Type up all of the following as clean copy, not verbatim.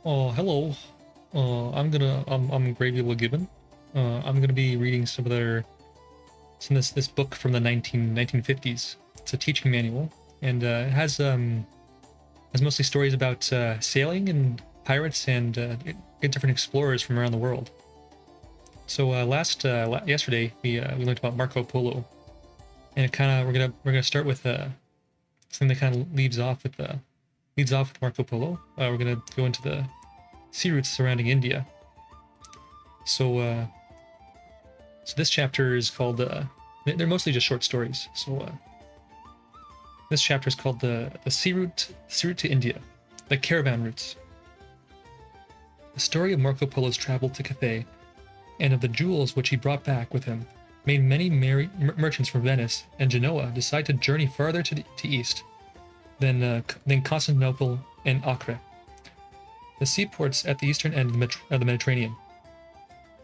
Oh, hello. I'm Graviola Gibbon. I'm gonna be reading some of this book from the 1950s. It's a teaching manual, and it has mostly stories about sailing and pirates and different explorers from around the world. So yesterday we learned about Marco Polo, and it kind of we're gonna start with something that kind of leads off with Marco Polo. We're gonna go into the sea routes surrounding India. So so this chapter is called they're mostly just short stories. So this chapter is called the sea route to India, the caravan routes. The story of Marco Polo's travel to Cathay and of the jewels which he brought back with him made many merchants from Venice and Genoa decide to journey farther to east than Constantinople and Acre, the seaports at the eastern end of the Mediterranean.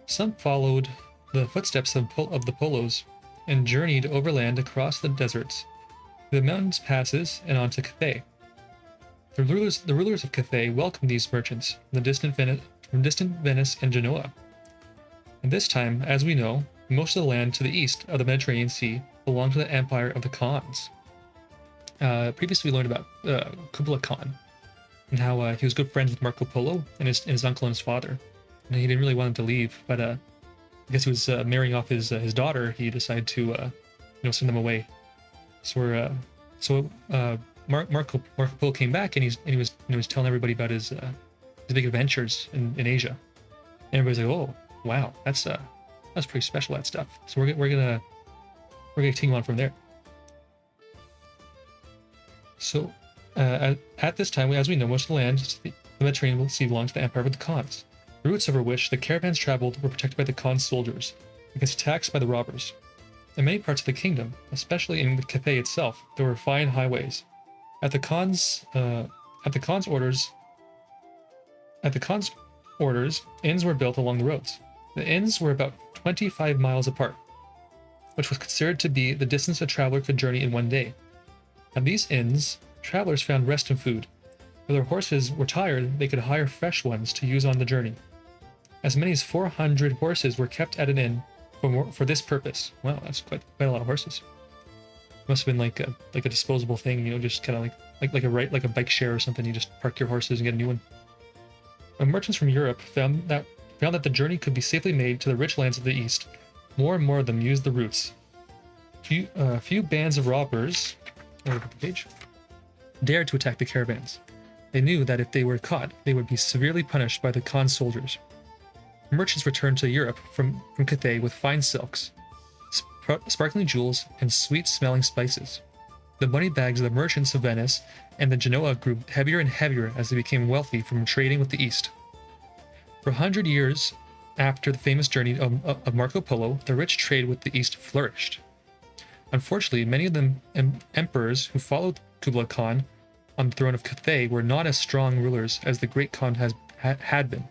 Some followed the footsteps of the Polos and journeyed overland across the deserts, through the mountains passes, and on to Cathay. The rulers of Cathay welcomed these merchants from distant Venice and Genoa. And this time, as we know, most of the land to the east of the Mediterranean Sea belonged to the empire of the Khans. Previously, we learned about Kubalia Kan and how he was good friends with Marco Polo and his uncle and his father. And he didn't really want him to leave, but I guess he was marrying off his daughter. He decided to send them away. Marco Polo came back and he was telling everybody about his big adventures in Asia. And everybody's like, oh wow, that's pretty special, that stuff. So we're gonna continue on from there. So at this time, as we know, most of the land the Mediterranean Sea belonged to the empire of the Khans, the routes over which the caravans traveled were protected by the Khan soldiers against attacks by the robbers. In many parts of the kingdom, especially in the Cathay itself, there were fine highways. At the Khan's orders, inns were built along the roads. The inns were about 25 miles apart, which was considered to be the distance a traveler could journey in one day. At these inns, travelers found rest and food. If their horses were tired, they could hire fresh ones to use on the journey. As many as 400 horses wwere kept at an inn for this purpose. Wow, that's quite a lot of horses. Must have been like a disposable thing, just kind of like a bike share or something. You just park your horses and get a new one. When merchants from Europe found that the journey could be safely made to the rich lands of the east, more and more of them used the routes. Few bands of robbers, over the page, dared to attack the caravans. They knew that if they were caught, they would be severely punished by the Khan soldiers. Merchants returned to Europe from Cathay with fine silks, sparkling jewels, and sweet-smelling spices. The money bags of the merchants of Venice and the Genoa grew heavier and heavier as they became wealthy from trading with the East. For 100 years after the famous journey of Marco Polo, the rich trade with the East flourished. Unfortunately, many of the emperors who followed Kublai Khan on the throne of Cathay were not as strong rulers as the great Khan had been.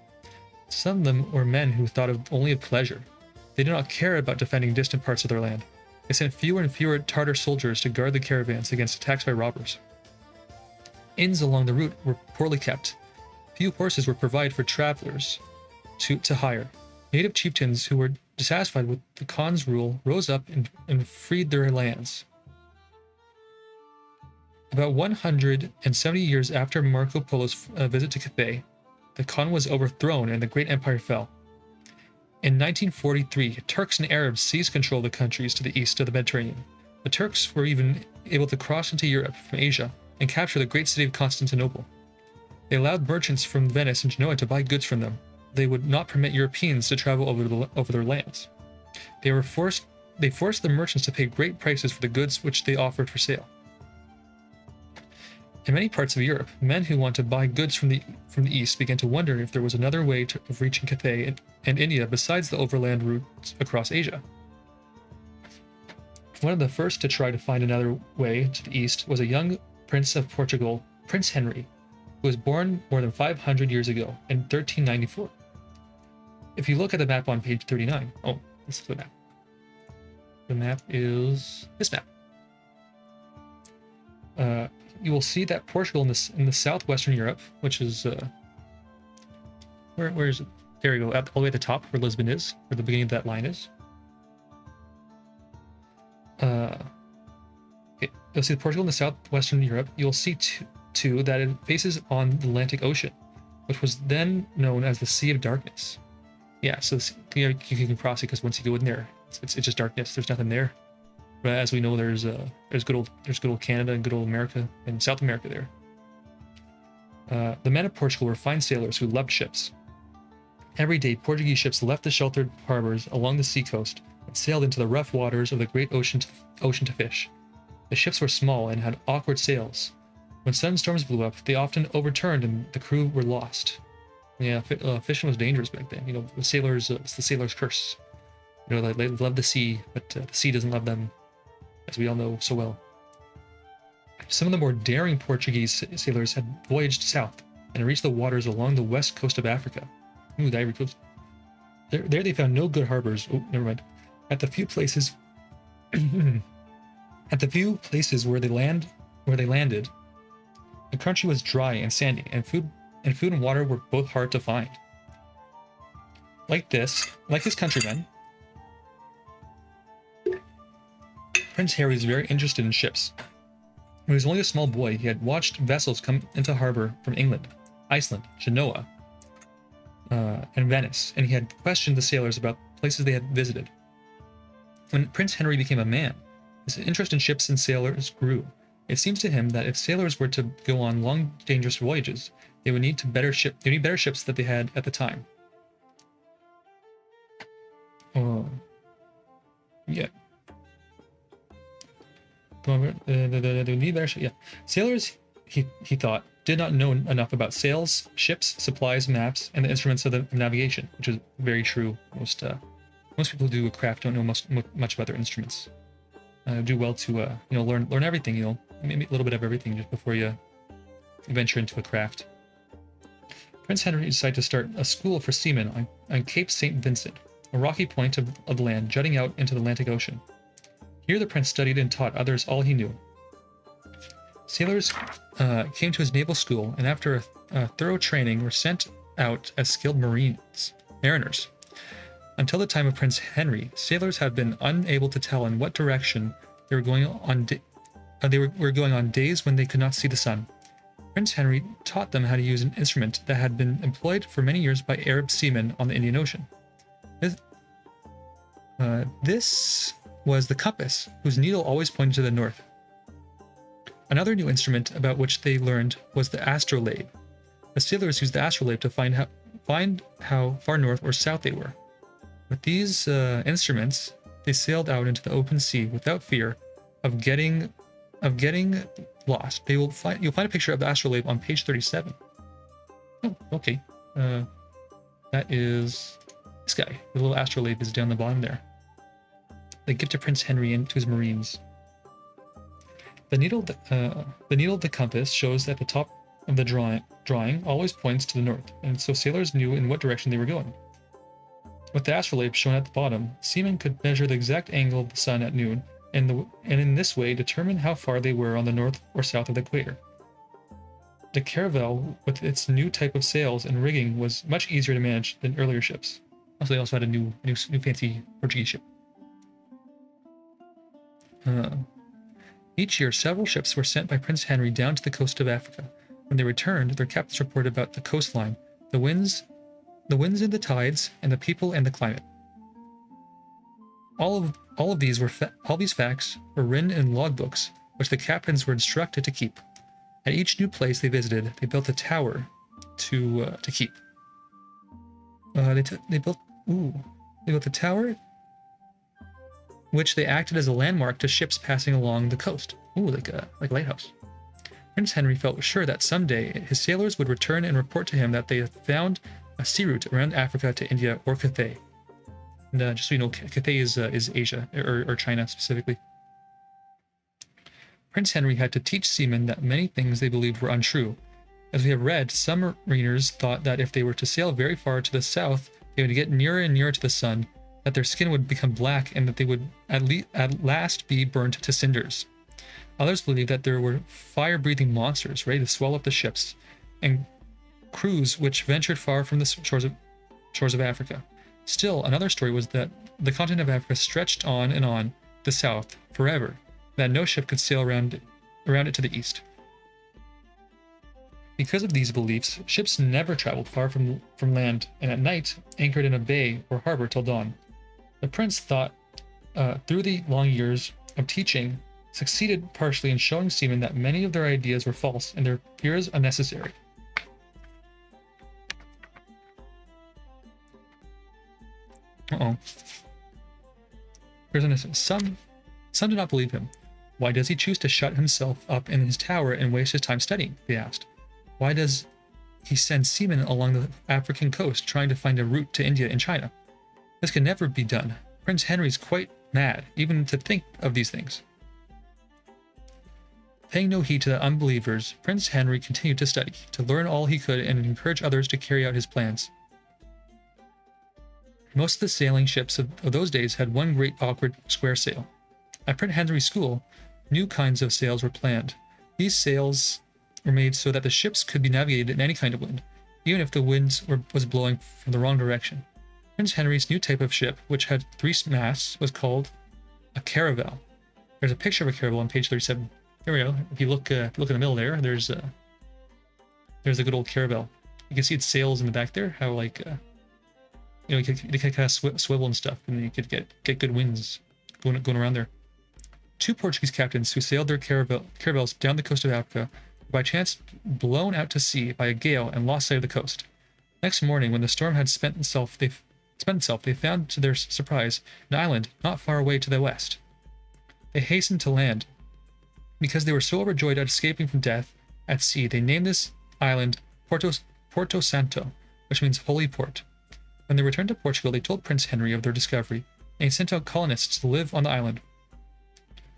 Some of them were men who thought only of pleasure. They did not care about defending distant parts of their land. They sent fewer and fewer Tartar soldiers to guard the caravans against attacks by robbers. Inns along the route were poorly kept. Few horses were provided for travelers to hire. Native chieftains who were dissatisfied with the Khan's rule rose up and freed their lands. About 170 years after Marco Polo's visit to Cathay, the Khan was overthrown and the great empire fell. In 1943, Turks and Arabs seized control of the countries to the east of the Mediterranean. The Turks were even able to cross into Europe from Asia and capture the great city of Constantinople. They allowed merchants from Venice and Genoa to buy goods from them. They would not permit Europeans to travel over their lands. They forced the merchants to pay great prices for the goods which they offered for sale. In many parts of Europe, men who want to buy goods from the east began to wonder if there was another way of reaching Cathay and India besides the overland routes across Asia. One of the first to try to find another way to the east was a young Prince of Portugal, Prince Henry, who was born more than 500 years ago in 1394. If you look at the map on page 39, this is the map. The map is this map. You will see that Portugal in the southwestern Europe, which is Where is it? There you go, all the way at the top where Lisbon is, where the beginning of that line is. Okay. You'll see Portugal in the southwestern Europe. You'll see too that it faces on the Atlantic Ocean, which was then known as the Sea of Darkness. Yeah, so you can cross it because once you go in there, it's just darkness. There's nothing there. But as we know, there's good old Canada and good old America and South America there. The men of Portugal were fine sailors who loved ships. Every day, Portuguese ships left the sheltered harbors along the seacoast and sailed into the rough waters of the great ocean to fish. The ships were small and had awkward sails. When sudden storms blew up, they often overturned and the crew were lost. Yeah, fishing was dangerous back then. You know, the sailors, it's the sailor's curse. You know, they love the sea, but the sea doesn't love them, as we all know so well. Some of the more daring Portuguese sailors had voyaged south and reached the waters along the west coast of Africa. Ooh, the Ivory Coast. There they found no good harbors. Oh, never mind. At the few places where they landed, the country was dry and sandy, and food and water were both hard to find. Like his countrymen, Prince Harry was very interested in ships. When he was only a small boy, he had watched vessels come into harbor from England, Iceland, Genoa, and Venice, and he had questioned the sailors about places they had visited. When Prince Henry became a man, his interest in ships and sailors grew. It seems to him that if sailors were to go on long, dangerous voyages, they would need better ships that they had at the time. Yeah. They need better ships. Yeah. Sailors, he thought, did not know enough about sails, ships, supplies, maps, and the instruments of navigation, which is very true. Most people who do a craft don't know much about their instruments. Do well to learn everything, maybe a little bit of everything just before you venture into a craft. Prince Henry decided to start a school for seamen on Cape St. Vincent, a rocky point of land jutting out into the Atlantic Ocean. Here the prince studied and taught others all he knew. Sailors came to his naval school, and after a thorough training were sent out as skilled mariners. Until the time of Prince Henry, sailors had been unable to tell in what direction they were going on. They were going on days when they could not see the sun. Prince Henry taught them how to use an instrument that had been employed for many years by Arab seamen on the Indian Ocean. This was the compass, whose needle always pointed to the north. Another new instrument about which they learned was the astrolabe. The sailors used the astrolabe to find how far north or south they were. With these instruments, they sailed out into the open sea without fear of getting lost. You'll find a picture of the astrolabe on page 37. Oh, okay. That is this guy. The little astrolabe is down the bottom there. They give to Prince Henry and to his marines. The needle of the compass shows at the top of the drawing always points to the north, and so sailors knew in what direction they were going. With the astrolabe shown at the bottom, seamen could measure the exact angle of the sun at noon, and in this way determine how far they were on the north or south of the equator. The caravel, with its new type of sails and rigging, was much easier to manage than earlier ships. Also, they also had a new fancy Portuguese ship. Each year, several ships were sent by Prince Henry down to the coast of Africa. When they returned, their captains reported about the coastline, the winds and the tides, and the people and the climate. All of these facts were written in logbooks, which the captains were instructed to keep. At each new place they visited, they built a tower to keep. They built a tower, which they acted as a landmark to ships passing along the coast. Like a lighthouse. Prince Henry felt sure that someday his sailors would return and report to him that they had found a sea route around Africa to India or Cathay. And just so you know, Cathay is Asia, or China specifically. Prince Henry had to teach seamen that many things they believed were untrue. As we have read, some mariners thought that if they were to sail very far to the south, they would get nearer and nearer to the sun, that their skin would become black, and that they would at last be burnt to cinders. Others believed that there were fire-breathing monsters ready to swallow up the ships, and crews which ventured far from the shores of Africa. Still, another story was that the continent of Africa stretched on the south forever, that no ship could sail around it to the east. Because of these beliefs, ships never traveled far from land, and at night anchored in a bay or harbor till dawn. The prince thought, through the long years of teaching, succeeded partially in showing seamen that many of their ideas were false and their fears unnecessary. Here's an some did not believe him. Why does he choose to shut himself up in his tower and waste his time studying? They asked. Why does he send seamen along the African coast trying to find a route to India and China? This can never be done. Prince Henry's quite mad, even to think of these things. Paying no heed to the unbelievers, Prince Henry continued to study, to learn all he could and encourage others to carry out his plans. Most of the sailing ships of those days had one great awkward square sail. At Prince Henry's school, new kinds of sails were planned. These sails were made so that the ships could be navigated in any kind of wind, even if the wind was blowing from the wrong direction. Prince Henry's new type of ship, which had 3 masts, was called a caravel. There's a picture of a caravel on page 37. There we go. If you look in the middle there, there's a good old caravel. You can see its sails in the back there. How they could kind of swivel and stuff, and you could get good winds going around there. 2 Portuguese captains who sailed their caravels down the coast of Africa were by chance blown out to sea by a gale and lost sight of the coast. Next morning, when the storm had spent itself, they found to their surprise an island not far away to the west. They hastened to land. Because they were so overjoyed at escaping from death at sea, they named this island Porto Santo, which means Holy Port. When they returned to Portugal, they told Prince Henry of their discovery, and he sent out colonists to live on the island.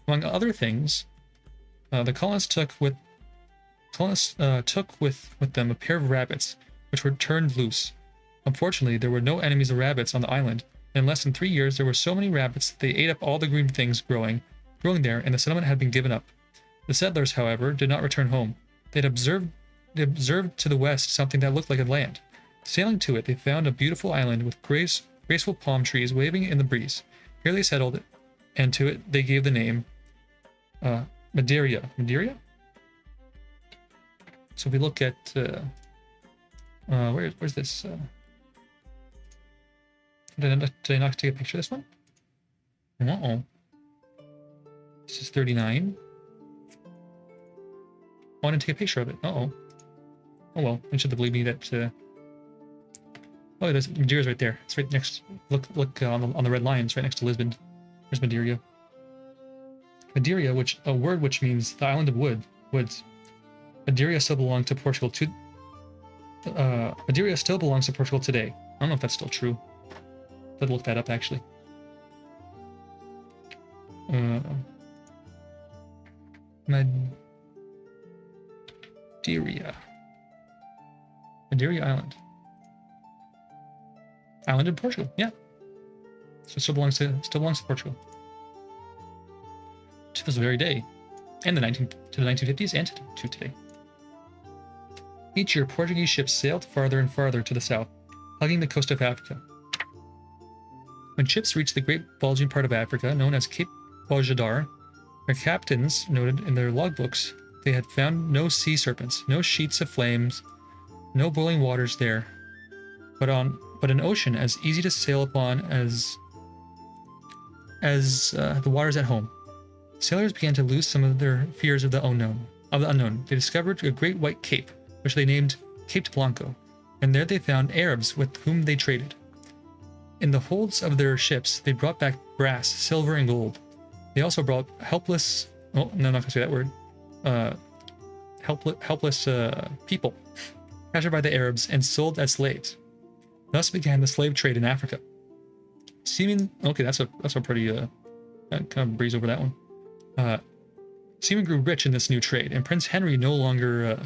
Among other things, the colonists took with them a pair of rabbits, which were turned loose. Unfortunately, there were no enemies of rabbits on the island, and in less than 3 years there were so many rabbits that they ate up all the green things growing there, and the settlement had been given up. The settlers, however, did not return home. They observed to the west something that looked like a land. Sailing to it, they found a beautiful island with graceful palm trees waving in the breeze. Here they settled, and to it they gave the name Madeira. Madeira? So if we look at where's this? Did I not take a picture of this one? This is 39. I want to take a picture of it. Oh well, you should believe me that. Oh, there's Madeira's right there. It's right next. Look on the red line. It's right next to Lisbon. There's Madeira. Madeira, a word which means the island of woods. Madeira still belongs to Portugal. Madeira still belongs to Portugal today. I don't know if that's still true. I'd look that up actually. Madeira Island. Island in Portugal, yeah. So it still belongs to Portugal. To this very day. And the 1950s and to today. Each year, Portuguese ships sailed farther and farther to the south, hugging the coast of Africa. When ships reached the great bulging part of Africa, known as Cape Bojadar, their captains noted in their logbooks they had found no sea serpents, no sheets of flames, no boiling waters there, but an ocean as easy to sail upon as the waters at home. Sailors began to lose some of their fears of the unknown. They discovered a great white cape, which they named Cape Blanco, and there they found Arabs with whom they traded. In the holds of their ships, they brought back brass, silver, and gold. They also brought helpless people captured by the Arabs and sold as slaves. Thus began the slave trade in Africa. That's a pretty kind of breeze over that one. Seamen grew rich in this new trade, and Prince Henry no longer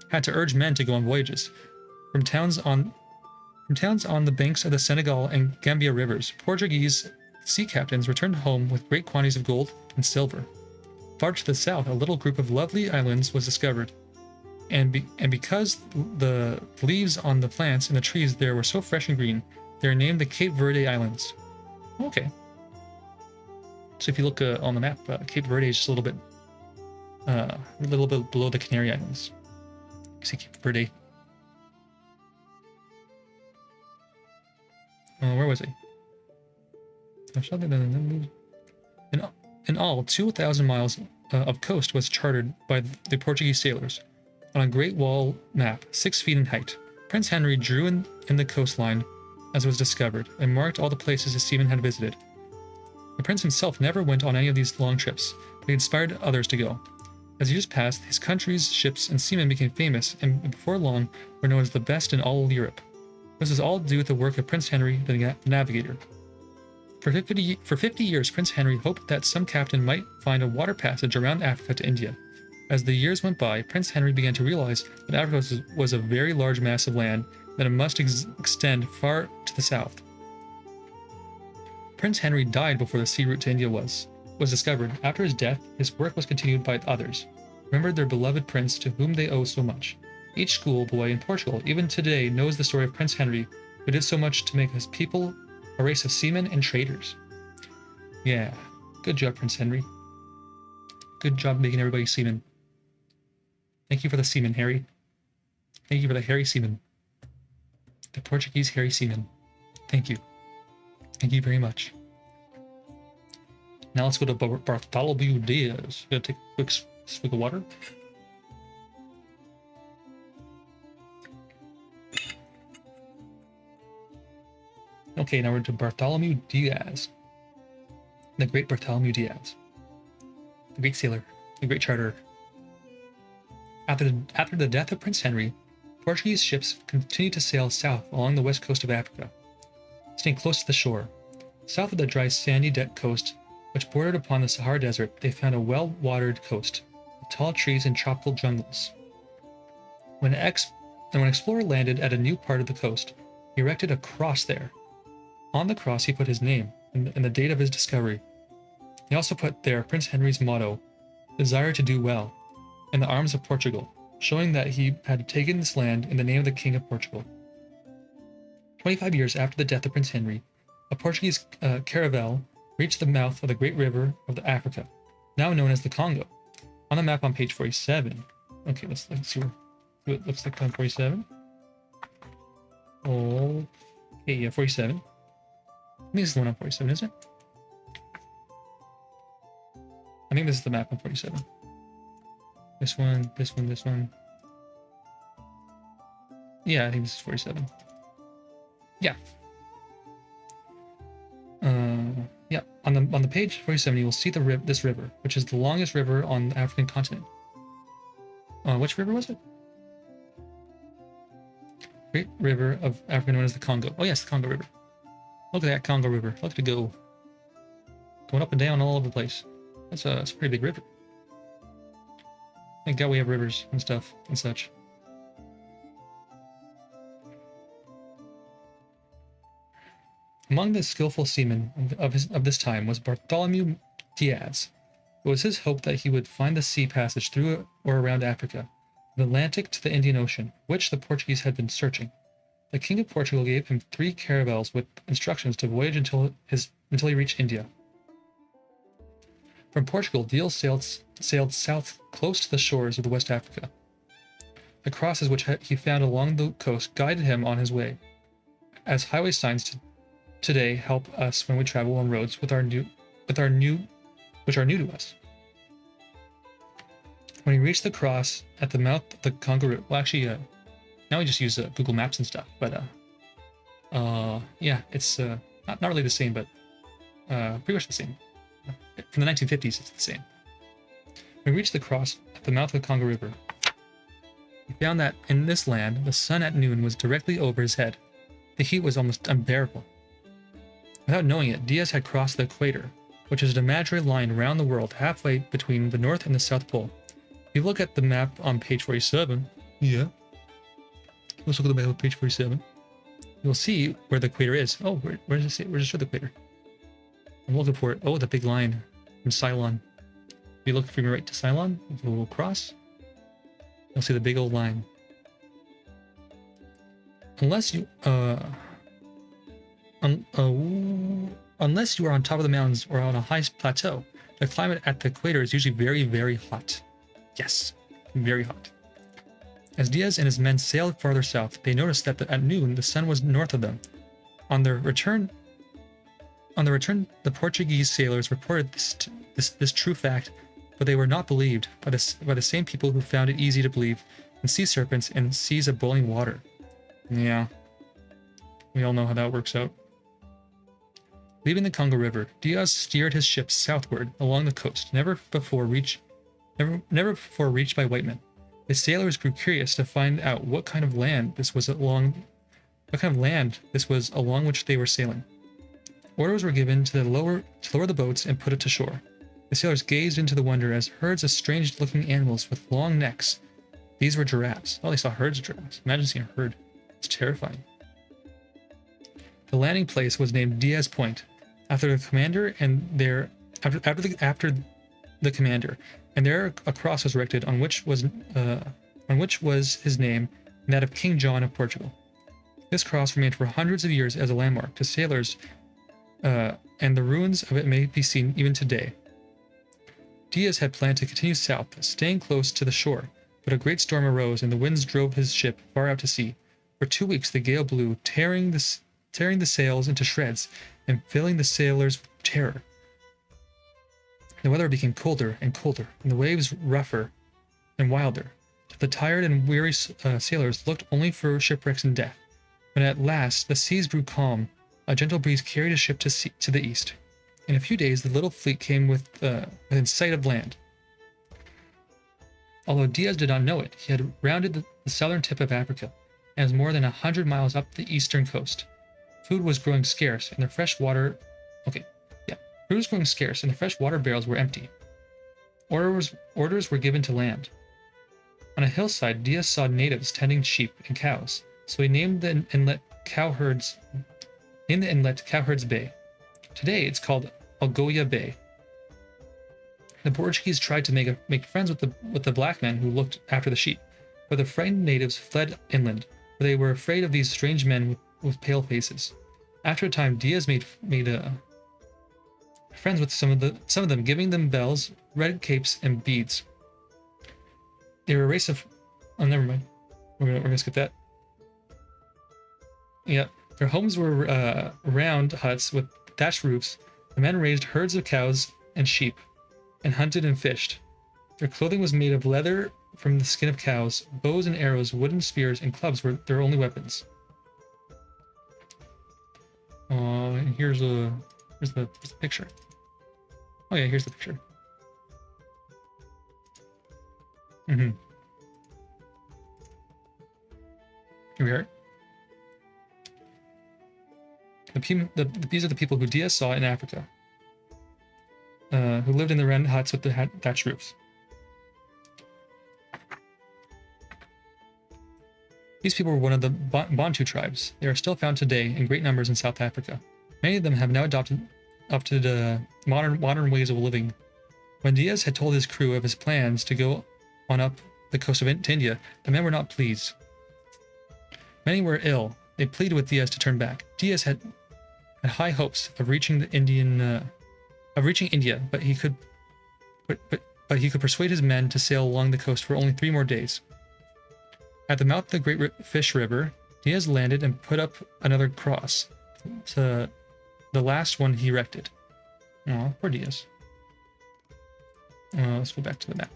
had to urge men to go on voyages. From towns on the banks of the Senegal and Gambia rivers, Portuguese sea captains returned home with great quantities of gold and silver. Far to the south, a little group of lovely islands was discovered. And because the leaves on the plants and the trees there were so fresh and green, they are named the Cape Verde Islands. Okay. So if you look on the map, Cape Verde is just a little bit below the Canary Islands. You see Cape Verde. Where was I? In all, 2,000 miles of coast was charted by the Portuguese sailors. On a Great Wall map, 6 feet in height, Prince Henry drew in the coastline as it was discovered, and marked all the places his seamen had visited. The prince himself never went on any of these long trips, but he inspired others to go. As years passed, his country's ships and seamen became famous, and before long were known as the best in all Europe. This is all due to the work of Prince Henry the Navigator. For 50 years, Prince Henry hoped that some captain might find a water passage around Africa to India. As the years went by, Prince Henry began to realize that Africa was a very large mass of land, that it must extend far to the south. Prince Henry died before the sea route to India was discovered. After his death, his work was continued by others, remembered their beloved prince to whom they owe so much. Each schoolboy in Portugal, even today, knows the story of Prince Henry, who did so much to make his people a race of seamen and traders. Yeah, good job, Prince Henry. Good job making everybody seamen. Thank you for the seamen, Harry. Thank you for the hairy seamen. The Portuguese hairy seamen. Thank you. Thank you very much. Now let's go to Bartholomew Diaz. Gonna take a quick swig of water. Okay, now we're to Bartholomew Diaz. The great Bartholomew Diaz. The great sailor. The great charterer. After the death of Prince Henry, Portuguese ships continued to sail south along the west coast of Africa, staying close to the shore. South of the dry sandy coast, which bordered upon the Sahara Desert, they found a well-watered coast, with tall trees and tropical jungles. When an explorer landed at a new part of the coast, he erected a cross there. On the cross he put his name and the date of his discovery. He also put there Prince Henry's motto, "Desire to do well," in the arms of Portugal, showing that he had taken this land in the name of the King of Portugal. 25 years after the death of Prince Henry, a Portuguese caravel reached the mouth of the great river of Africa, now known as the Congo. On the map on page 47. Okay, let's see what it looks like on 47. Oh, okay, yeah, 47. I think this is the one on 47, isn't it? I think this is the map on 47. This one, this one, this one. Yeah, I think this is 47. Yeah. Yeah. On the page 47, you will see this river, which is the longest river on the African continent. Which river was it? Great river of Africa known as the Congo. Oh yes, the Congo River. Look at that Congo River. Look at it go. Going up and down all over the place. That's a pretty big river. Thank God we have rivers and stuff and such. Among the skillful seamen of this time was Bartholomew Diaz. It was his hope that he would find the sea passage through or around Africa, the Atlantic to the Indian Ocean, which the Portuguese had been searching. The King of Portugal gave him 3 caravels with instructions to voyage until he reached India. From Portugal, Diaz sailed south close to the shores of the West Africa. The crosses which he found along the coast guided him on his way, as highway signs today help us when we travel on roads which are new to us. When he reached the cross at the mouth of the Congo River, well, actually, now we just use Google Maps and stuff, but yeah, it's not really the same, but pretty much the same. From the 1950s, it's the same. When we reached the cross at the mouth of the Congo River, he found that in this land, the sun at noon was directly over his head. The heat was almost unbearable. Without knowing it, Diaz had crossed the equator, which is an imaginary line around the world halfway between the North and the South Pole. If you look at the map on page 47, yeah, let's look at the map on page 47. You'll see where the equator is. Oh, where does it say? Where does it show the equator? I'm looking for it. Oh, the big line from Ceylon. If you look from your right to Ceylon, with a little cross. You'll see the big old line. Unless you unless you are on top of the mountains or on a high plateau, the climate at the equator is usually very, very hot. Yes, very hot. As Diaz and his men sailed farther south, they noticed that at noon the sun was north of them. On their return, the Portuguese sailors reported this true fact, but they were not believed by the same people who found it easy to believe in sea serpents and seas of boiling water. Yeah, we all know how that works out. Leaving the Congo River, Diaz steered his ships southward along the coast, never before reached by white men. The sailors grew curious to find out what kind of land this was along which they were sailing. Orders were given to lower the boats and put it to shore. The sailors gazed into the wonder as herds of strange-looking animals with long necks. These were giraffes. Oh, they saw herds of giraffes. Imagine seeing a herd. It's terrifying. The landing place was named Diaz Point, after the commander, and there a cross was erected on which was his name and that of King John of Portugal. This cross remained for hundreds of years as a landmark to sailors, and the ruins of it may be seen even today. Diaz had planned to continue south, staying close to the shore, but a great storm arose and the winds drove his ship far out to sea. For 2 weeks the gale blew, tearing the sails into shreds and filling the sailors with terror. The weather became colder and colder, and the waves rougher and wilder. The tired and weary sailors looked only for shipwrecks and death. When at last the seas grew calm, a gentle breeze carried a ship to the east. In a few days, the little fleet came within sight of land. Although Diaz did not know it, he had rounded the southern tip of Africa and was more than 100 miles up the eastern coast. Food was growing scarce, and the fresh water barrels were empty. Orders were given to land. On a hillside, Diaz saw natives tending sheep and cows, so he named the inlet Cowherds Bay. Today, it's called Algoia Bay. The Portuguese tried to make friends with the black men who looked after the sheep, but the frightened natives fled inland, for they were afraid of these strange men with pale faces. After a time, Diaz made friends with some of them, giving them bells, red capes, and beads. They were a race of... Oh, never mind. We're gonna skip that. Yeah, their homes were round huts with thatched roofs. The men raised herds of cows and sheep, and hunted and fished. Their clothing was made of leather from the skin of cows. Bows and arrows, wooden spears, and clubs were their only weapons. And here's the picture. Oh yeah, here's the picture. Here we are. These are the people who Diaz saw in Africa, who lived in the round huts with the thatched roofs. These people were one of the Bantu tribes. They are still found today in great numbers in South Africa. Many of them have now adopted modern ways of living. When Diaz had told his crew of his plans to go on up the coast of India, the men were not pleased. Many were ill. They pleaded with Diaz to turn back. Diaz had high hopes of reaching India, but he could persuade his men to sail along the coast for only 3 more days. At the mouth of the Great Fish River, Diaz landed and put up another cross, to the last one he erected. Oh, poor Diaz. Let's go back to the map.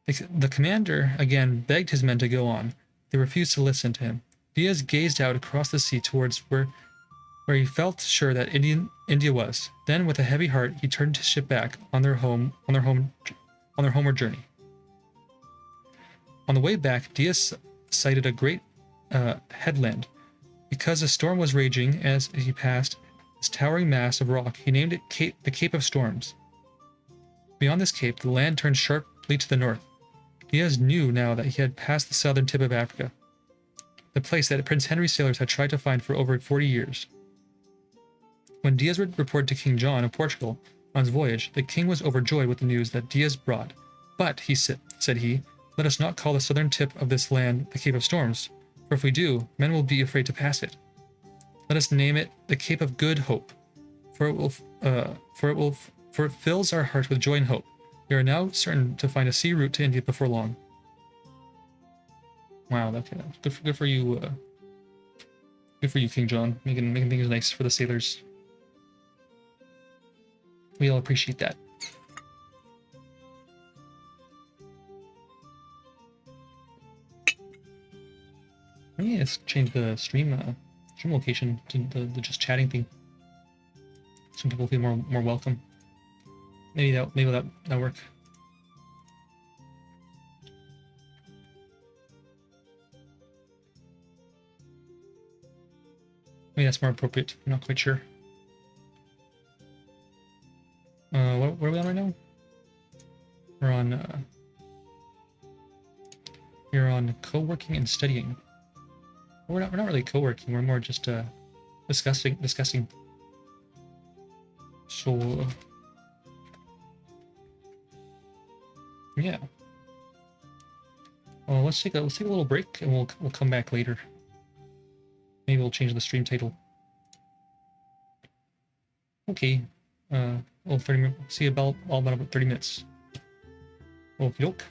The commander again begged his men to go on. They refused to listen to him. Diaz gazed out across the sea towards where he felt sure that India was. Then, with a heavy heart, he turned his ship back on their homeward journey. On the way back, Diaz sighted a great headland. Because a storm was raging as he passed this towering mass of rock, he named it the Cape of Storms. Beyond this cape, the land turned sharply to the north. Diaz knew now that he had passed the southern tip of Africa, the place that Prince Henry's sailors had tried to find for over 40 years. When Diaz reported to King John of Portugal on his voyage, the king was overjoyed with the news that Diaz brought. But, said he, let us not call the southern tip of this land the Cape of Storms, for if we do, men will be afraid to pass it. Let us name it the Cape of Good Hope, for it fills our hearts with joy and hope. We are now certain to find a sea route to India before long. Wow, that's good for you. Good for you, King John, making things nice for the sailors. We all appreciate that. Yeah, let's change the stream location to the just chatting thing. Some people feel more welcome. Maybe that'll work. Maybe that's more appropriate. I'm not quite sure. Where are we on right now? We're on co-working and studying. We're not really co-working. We're more just discussing. So yeah. Well, let's take a little break and we'll come back later. Maybe we'll change the stream title. Okay. Well, 30 minutes. See you about 30 minutes. Okie doke.